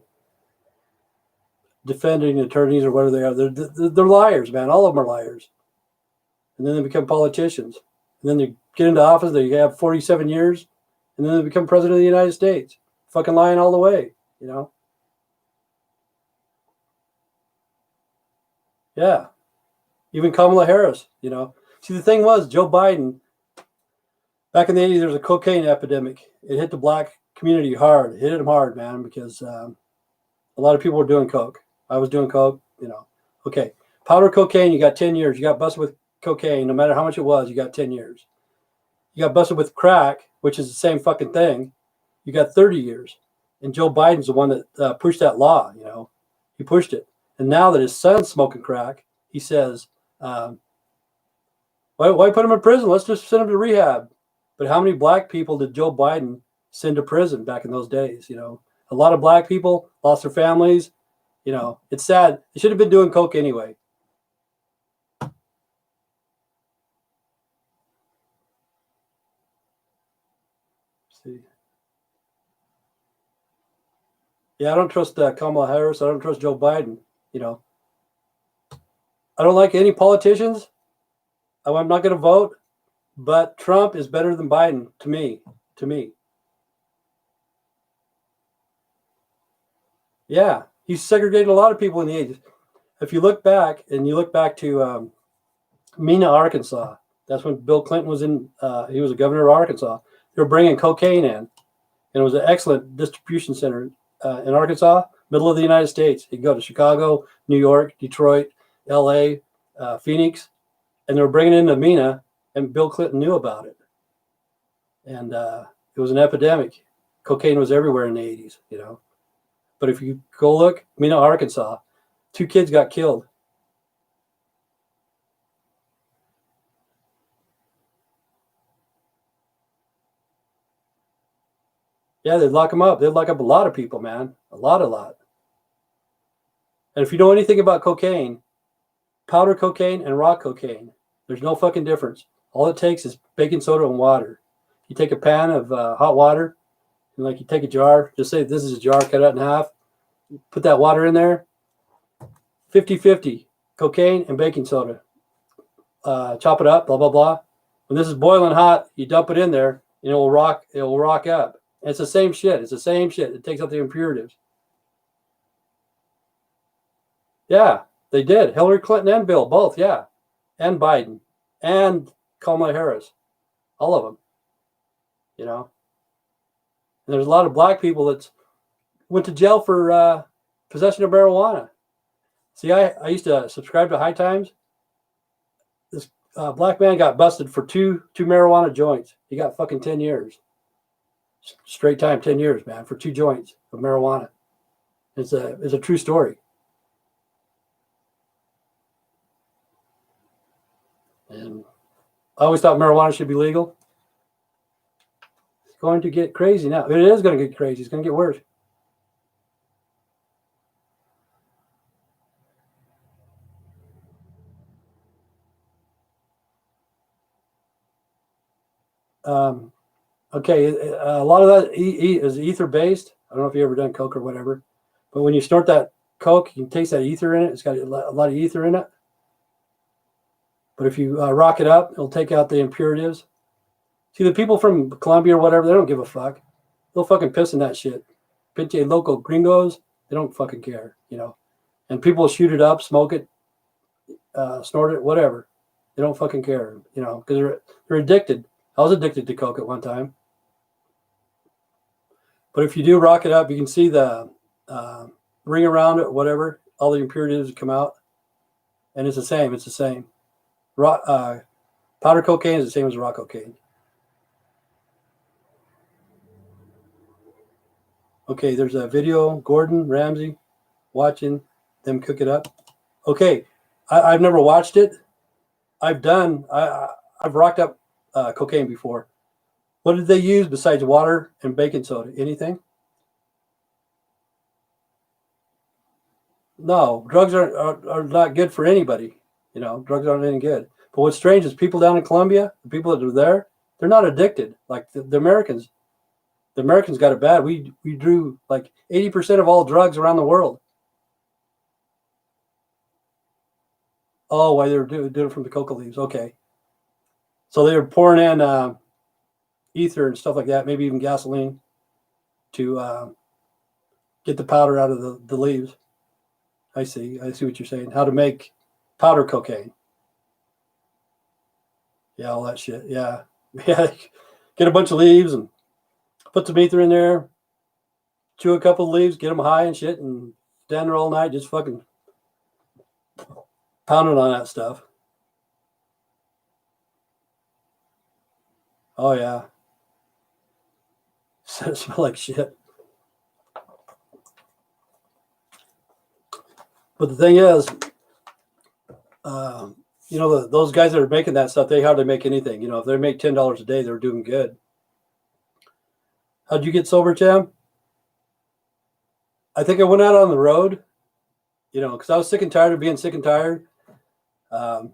defending attorneys or whatever they are. They're liars, man. All of them are liars. And then they become politicians. And then they get into office. They have 47 years, and then they become president of the United States. Fucking lying all the way, you know. Yeah. Even Kamala Harris, you know. See, the thing was, Joe Biden, back in the 80s, there was a cocaine epidemic. It hit the black community hard. It hit them hard, man, because a lot of people were doing coke. I was doing coke, you know. Okay. Powder cocaine, you got 10 years. You got busted with cocaine, no matter how much it was, you got 10 years. You got busted with crack, which is the same fucking thing. You got 30 years. And Joe Biden's the one that pushed that law, you know. He pushed it. And now that his son's smoking crack, he says, why put him in prison? Let's just send him to rehab. But how many black people did Joe Biden send to prison back in those days? You know, a lot of black people lost their families. You know, it's sad. They should have been doing coke anyway. Let's see. Yeah, I don't trust Kamala Harris. I don't trust Joe Biden. You know, I don't like any politicians. I'm not going to vote, but Trump is better than Biden to me. To me. Yeah, he segregated a lot of people in the 80s. If you look back and you look back to Mena, Arkansas, that's when Bill Clinton was in, he was a governor of Arkansas. They were bringing cocaine in, and it was an excellent distribution center in Arkansas, middle of the United States. You go to Chicago, New York, Detroit, LA, Phoenix, and they were bringing it into Mena, and Bill Clinton knew about it. And it was an epidemic. Cocaine was everywhere in the 80s, you know. But if you go look, Mena, Arkansas, 2 kids got killed. Yeah, they'd lock them up. They'd lock up a lot of people, man. A lot. And if you know anything about cocaine, powder cocaine and raw cocaine, there's no fucking difference. All it takes is baking soda and water. You take a pan of hot water, and like you take a jar, just say this is a jar, cut it in half, put that water in there, 50-50, cocaine and baking soda. Chop it up, blah, blah, blah. When this is boiling hot, you dump it in there, and it will rock up. And it's the same shit. It's the same shit. It takes out the impurities. Yeah, they did. Hillary Clinton and Bill, both, yeah. And Biden. And Kamala Harris. All of them. You know? And there's a lot of black people that went to jail for possession of marijuana. See, I used to subscribe to High Times. This black man got busted for two marijuana joints. He got fucking 10 years. Straight time, 10 years, man, for 2 joints of marijuana. It's a true story. And I always thought marijuana should be legal. It's going to get crazy now. It is going to get crazy. It's going to get worse. Okay, a lot of that is ether based. I don't know if you ever done coke or whatever, but when you snort that coke, you can taste that ether in it. It's got a lot of ether in it. But if you rock it up, it'll take out the impurities. See, the people from Colombia or whatever, they don't give a fuck. They'll fucking piss in that shit. Pinche local gringos, they don't fucking care, you know. And people will shoot it up, smoke it, snort it, whatever. They don't fucking care, you know, because they're addicted. I was addicted to coke at one time. But if you do rock it up, you can see the ring around it, whatever, all the impurities come out, and it's the same. It's the same. Powder cocaine is the same as raw cocaine. Okay, there's a video. Gordon Ramsay watching them cook it up. Okay, I've never watched it. I've rocked up cocaine before. What did they use besides water and baking soda? Anything? No, drugs are not good for anybody. You know, drugs aren't any good. But what's strange is people down in Colombia, the people that are there, they're not addicted like the Americans. The Americans got it bad. We drew like 80% of all drugs around the world. Oh, why they were doing it from the coca leaves? Okay, so they were pouring in ether and stuff like that, maybe even gasoline, to get the powder out of the leaves. I see what you're saying. How to make powder cocaine. Yeah, all that shit. Yeah. Yeah. Get a bunch of leaves and put some ether in there, chew a couple of leaves, get them high and shit, and stand there all night just fucking pounding on that stuff. Oh, yeah. It smells like shit. But the thing is, you know, those guys that are making that stuff, they hardly make anything. You know, if they make $10 a day, they're doing good. How'd you get sober, Cham? I think I went out on the road, you know, because I was sick and tired of being sick and tired. I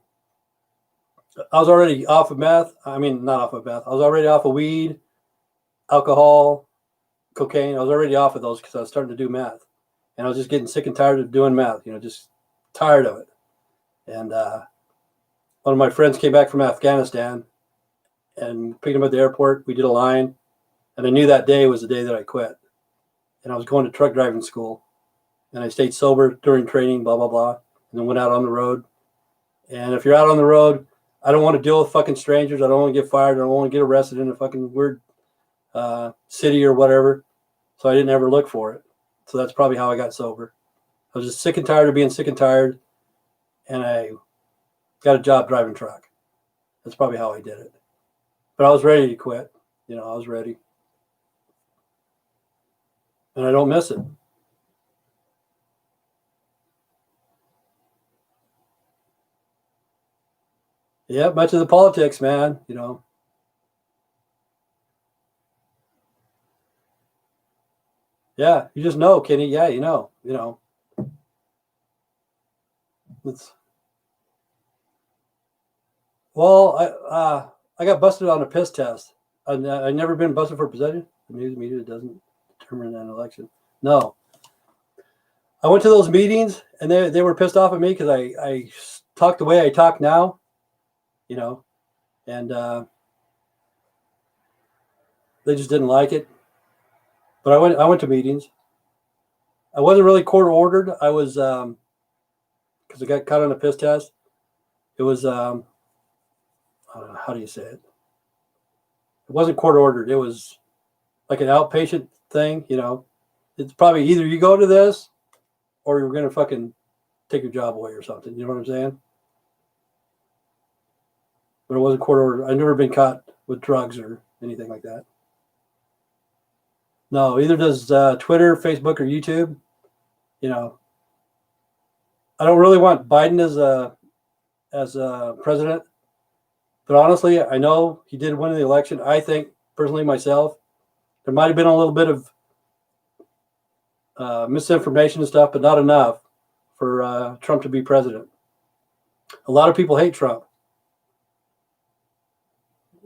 was already off of meth. I mean, not off of meth. I was already off of weed, alcohol, cocaine. I was already off of those because I was starting to do meth. And I was just getting sick and tired of doing meth, you know, just tired of it. And one of my friends came back from Afghanistan and picked him up at the airport. We did a line. And I knew that day was the day that I quit. And I was going to truck driving school. And I stayed sober during training, blah, blah, blah. And then went out on the road. And if you're out on the road, I don't want to deal with fucking strangers. I don't want to get fired. I don't want to get arrested in a fucking weird city or whatever. So I didn't ever look for it. So that's probably how I got sober. I was just sick and tired of being sick and tired. And I got a job driving truck. That's probably how I did it. But I was ready to quit. You know, I was ready. And I don't miss it. Yeah, much of the politics, man, you know. Yeah, you just know, Kenny. Yeah, you know. It's I got busted on a piss test. I never been busted for possession. The news media doesn't determine an election. No, I went to those meetings and they were pissed off at me because I talked the way I talk now, you know, and they just didn't like it. But I went to meetings. I wasn't really court ordered. I was because I got caught on a piss test. It was I don't know, how do you say it? It wasn't court ordered. It was like an outpatient thing, you know. It's probably either you go to this or you're gonna fucking take your job away or something. You know what I'm saying? But it wasn't court ordered. I've never been caught with drugs or anything like that. No, either does Twitter, Facebook, or YouTube. You know, I don't really want Biden as a president, but honestly, I know he did win the election. I think personally myself, there might have been a little bit of misinformation and stuff, but not enough for Trump to be president. A lot of people hate Trump.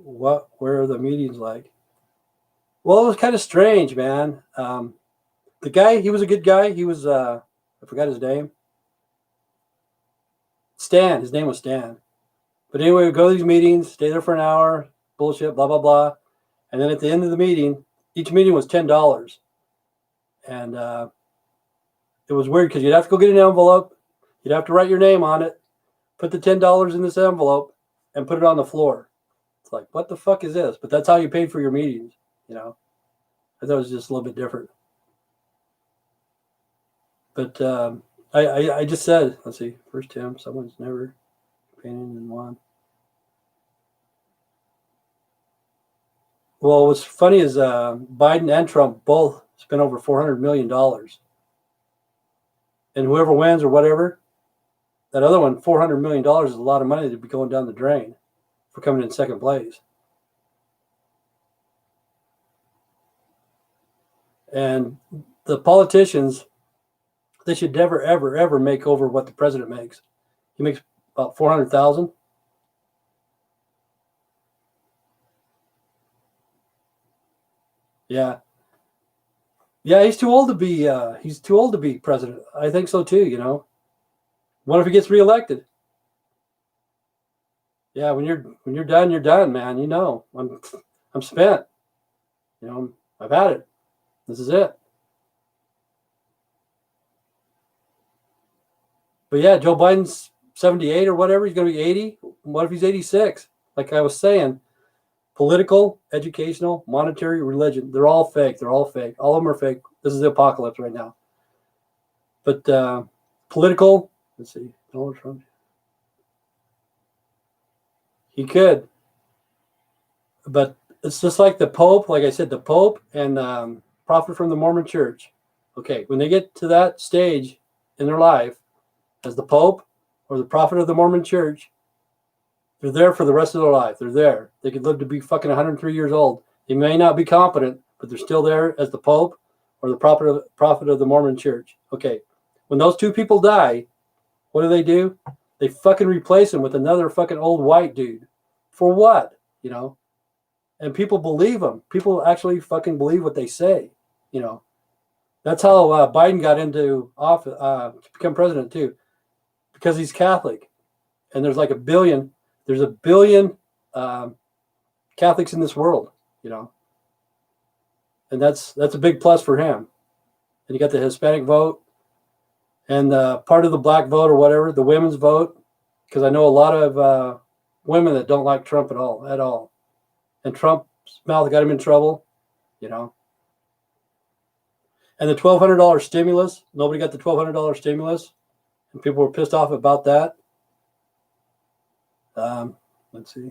Where are the meetings like? Well, it was kind of strange, man. The guy, he was a good guy. He was, I forgot his name. Stan. His name was Stan. But anyway, we go to these meetings, stay there for an hour, bullshit, blah, blah, blah. And then at the end of the meeting, each meeting was $10. And it was weird because you'd have to go get an envelope. You'd have to write your name on it, put the $10 in this envelope, and put it on the floor. It's like, what the fuck is this? But that's how you paid for your meetings, you know. I thought it was just a little bit different. But I just said, let's see, first Tim, someone's never painted in one. Well, what's funny is Biden and Trump both spent over $400 million. And whoever wins or whatever, that other one, $400 million is a lot of money to be going down the drain for coming in second place. And the politicians, they should never, ever, ever make over what the president makes. He makes about 400,000. Yeah. Yeah, he's too old to be president. I think so too, you know. What if he gets reelected? Yeah, when you're done, you're done, man. You know. I'm spent. You know, I've had it. This is it. But yeah, Joe Biden's 78 or whatever. He's going to be 80. What if he's 86? Like I was saying, political, educational, monetary, religion, they're all fake. They're all fake. All of them are fake. This is the apocalypse right now. But political, let's see, Donald Trump. He could. But it's just like the Pope, like I said, the Pope and prophet from the Mormon church. Okay, when they get to that stage in their life as the Pope or the prophet of the Mormon church, they're there for the rest of their life. They're there. They could live to be fucking 103 years old. They may not be competent, but they're still there as the Pope or the prophet of the Mormon church. Okay, when those two people die, what do? They fucking replace them with another fucking old white dude. For what? You know? And people believe them. People actually fucking believe what they say. You know? That's how Biden got into office to become president too, because he's Catholic, and there's like a billion. There's a billion Catholics in this world, you know, and that's a big plus for him. And you got the Hispanic vote, and part of the black vote or whatever, the women's vote, because I know a lot of women that don't like Trump at all, and Trump's mouth got him in trouble, you know. And the $1,200 stimulus, nobody got the $1,200 stimulus, and people were pissed off about that. Let's see.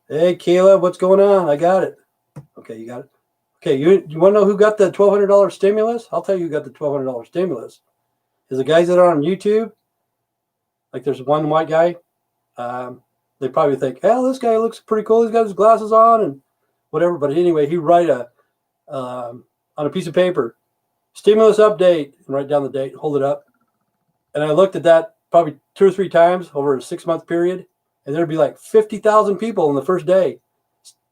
Hey, Kayla, what's going on? I got it. Okay, you got it. Okay, you want to know who got the $1,200 stimulus? I'll tell you who got the $1,200 stimulus. Is the guys that are on YouTube, like there's one white guy, they probably think, hell, this guy looks pretty cool. He's got his glasses on and whatever. But anyway, he write on a piece of paper, stimulus update, and write down the date, hold it up. And I looked at that probably 2 or 3 times over a 6-month period, and there'd be like 50,000 people in the first day.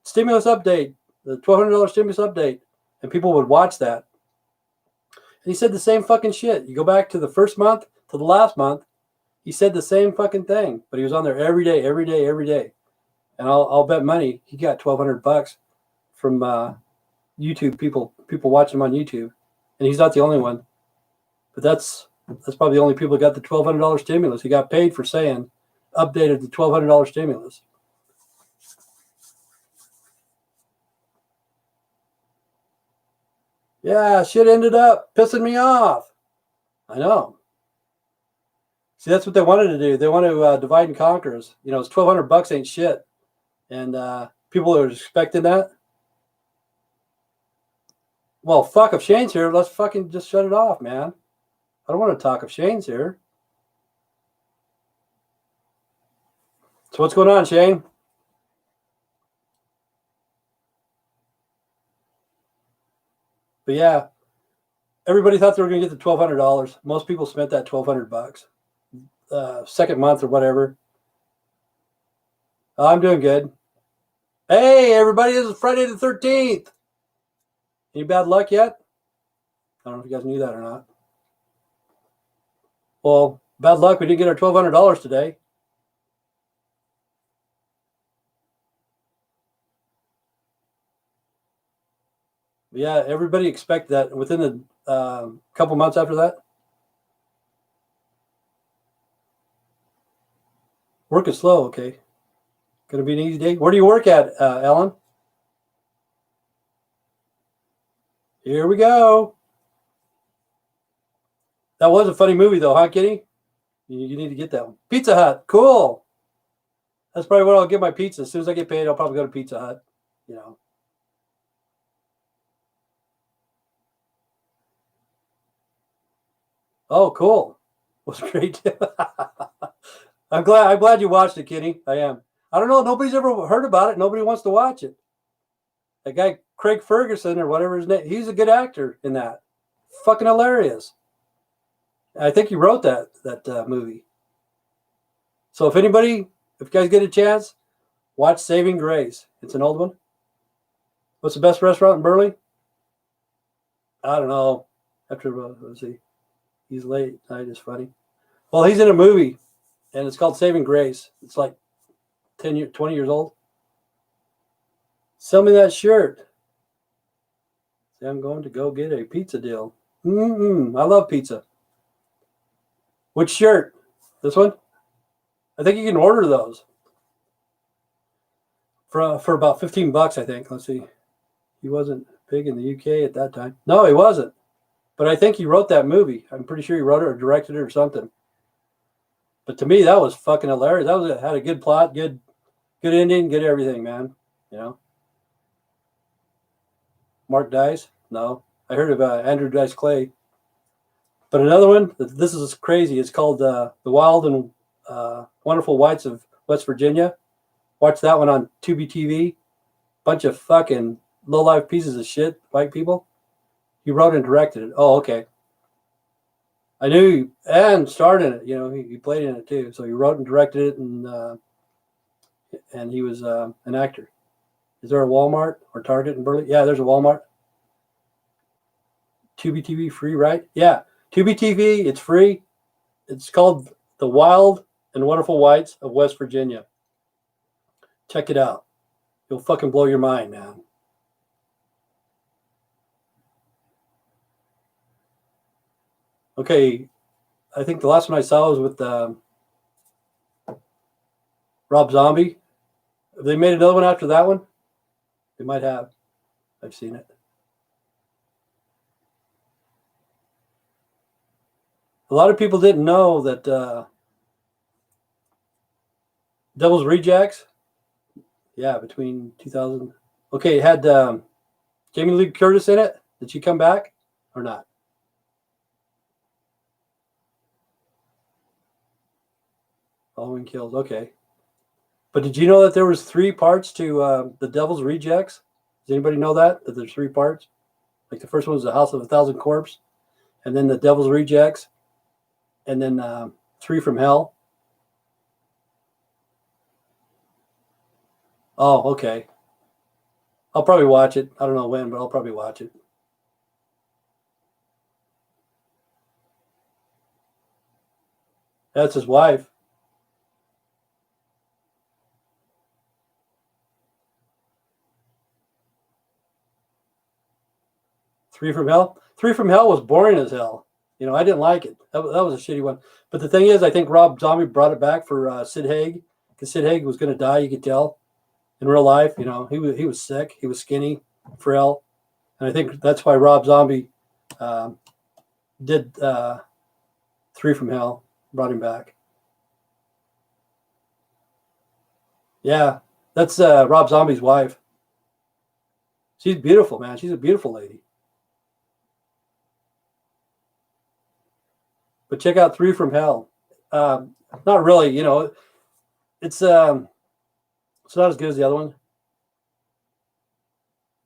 Stimulus update, the $1,200 stimulus update, and people would watch that. And he said the same fucking shit. You go back to the first month to the last month, he said the same fucking thing, but he was on there every day. And I'll bet money he got $1,200 from YouTube people watching him on YouTube, and he's not the only one. But that's probably the only people who got the $1,200 stimulus. He got paid for saying updated the $1,200 stimulus. Yeah, shit ended up pissing me off. I know. See, that's what they wanted to do. They want to divide and conquer us. You know, it's $1,200 ain't shit, and people are expecting that. Well, fuck, if Shane's here, let's fucking just shut it off, man. I don't want to talk if Shane's here. So what's going on, Shane? But yeah, everybody thought they were going to get the $1,200. Most people spent that $1,200. Second month or whatever. I'm doing good. Hey, everybody, this is Friday the 13th. Any bad luck yet? I don't know if you guys knew that or not. Well, bad luck. We didn't get our $1,200 today. But yeah, everybody expected that within the couple months after that. Work is slow, okay. Going to be an easy day. Where do you work at, Ellen? Here we go. That was a funny movie, though, huh, Kitty? You need to get that one. Pizza Hut. Cool. That's probably what I'll get my pizza. As soon as I get paid, I'll probably go to Pizza Hut. You know. Oh, cool. Was great. I'm glad you watched it, Kitty. I am. I don't know. Nobody's ever heard about it. Nobody wants to watch it. That guy Craig Ferguson or whatever his name. He's a good actor in that. Fucking hilarious. I think he wrote that movie. So if you guys get a chance, watch Saving Grace. It's an old one. What's the best restaurant in Burley? I don't know. After let's see, he's late night is funny. Well, he's in a movie, and it's called Saving Grace. It's like 20 years old. Sell me that shirt. See, I'm going to go get a pizza deal. I love pizza. Which shirt? This one? I think you can order those for about $15, I think. Let's see. He wasn't big in the UK at that time. No, he wasn't. But I think he wrote that movie. I'm pretty sure he wrote it or directed it or something. But to me, that was fucking hilarious. Had a good plot, good ending, good everything, man. You know. Mark Dice? No. I heard about Andrew Dice Clay. But another one, this is crazy. It's called The Wild and Wonderful Whites of West Virginia. Watch that one on Tubi TV. Bunch of fucking low-life pieces of shit, white people. He wrote and directed it. Oh, okay. I knew and starred in it. You know, he played in it too. So he wrote and directed it, and he was an actor. Is there a Walmart or Target in Burley? Yeah, there's a Walmart. Tubi TV free, right? Yeah, Tubi TV, it's free. It's called The Wild and Wonderful Whites of West Virginia. Check it out. You'll fucking blow your mind, man. Okay, I think the last one I saw was with Rob Zombie. Have they made another one after that one? They might have. I've seen it. A lot of people didn't know that Devil's Rejects. Yeah, between 2000. Okay, it had Jamie Lee Curtis in it. Did she come back or not? Halloween Kills. Okay. But did you know that there was 3 parts to The Devil's Rejects? Does anybody know that there's 3 parts? Like the first one was The House of a Thousand Corpses, and then The Devil's Rejects, and then 3 from Hell. Oh, okay. I'll probably watch it. I don't know when, but I'll probably watch it. That's his wife. Three from Hell. 3 from Hell was boring as hell. You know, I didn't like it. That was a shitty one. But the thing is, I think Rob Zombie brought it back for Sid Haig, because Sid Haig was going to die. You could tell in real life. You know, he was sick. He was skinny, frail, and I think that's why Rob Zombie did 3 from Hell, brought him back. Yeah, that's Rob Zombie's wife. She's beautiful, man. She's a beautiful lady. But check out 3 from Hell. Not really, you know. It's not as good as the other one.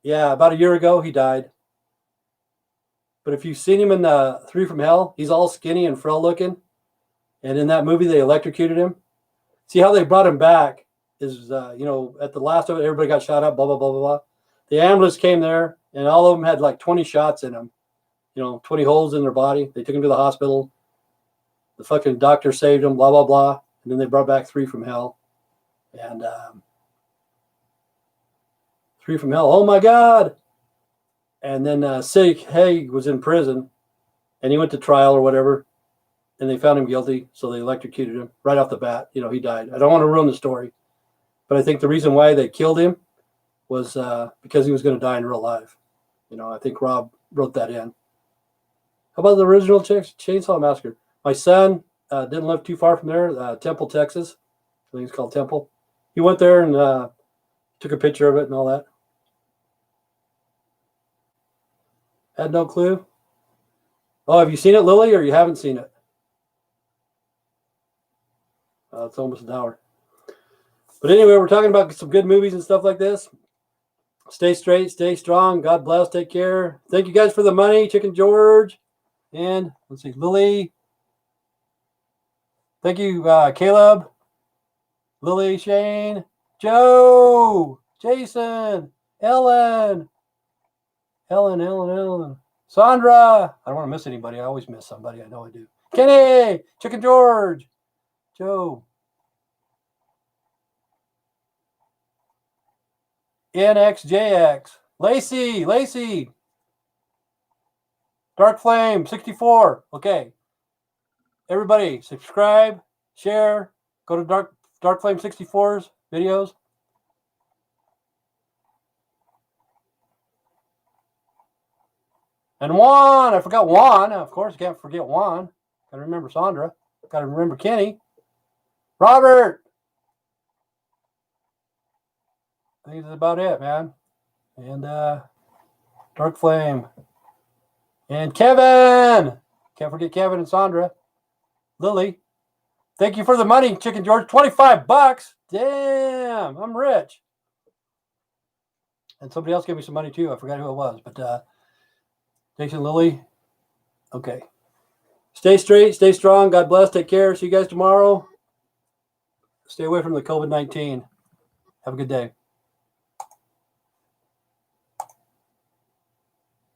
Yeah, about a year ago he died. But if you've seen him in 3 from Hell, he's all skinny and frail looking. And in that movie, they electrocuted him. See how they brought him back is, you know, at the last of it, everybody got shot up, blah, blah, blah, blah, blah. The ambulance came there, and all of them had like 20 shots in them. You know, 20 holes in their body. They took him to the hospital. The fucking doctor saved him, blah, blah, blah. And then they brought back 3 from Hell. And 3 from Hell, oh my God. And then Sid Haig was in prison, and he went to trial or whatever, and they found him guilty, so they electrocuted him right off the bat. You know, he died. I don't want to ruin the story, but I think the reason why they killed him was because he was going to die in real life. You know, I think Rob wrote that in. How about the original Chainsaw Massacre? My son didn't live too far from there, Temple, Texas. I think it's called Temple. He went there and took a picture of it and all that. Had no clue. Oh, have you seen it, Lily, or you haven't seen it? It's almost an hour. But anyway, we're talking about some good movies and stuff like this. Stay straight, stay strong. God bless. Take care. Thank you guys for the money, Chicken George. And let's see, Lily. Thank you, Caleb, Lily, Shane, Joe, Jason, Ellen, Sandra. I don't want to miss anybody. I always miss somebody. I know I do. Kenny, Chicken George, Joe, NXJX, Lacey, Dark Flame 64. Okay. Everybody, subscribe, share, go to Dark Flame 64's videos. And Juan, I forgot Juan. Of course, can't forget Juan. Got to remember Sandra. Got to remember Kenny. Robert. I think that's about it, man. And Dark Flame. And Kevin. Can't forget Kevin and Sandra. Lily. Thank you for the money, Chicken George. $25. Damn, I'm rich. And somebody else gave me some money too. I forgot who it was. But Jason, Lily. Okay. Stay straight, stay strong. God bless. Take care. See you guys tomorrow. Stay away from the COVID-19. Have a good day.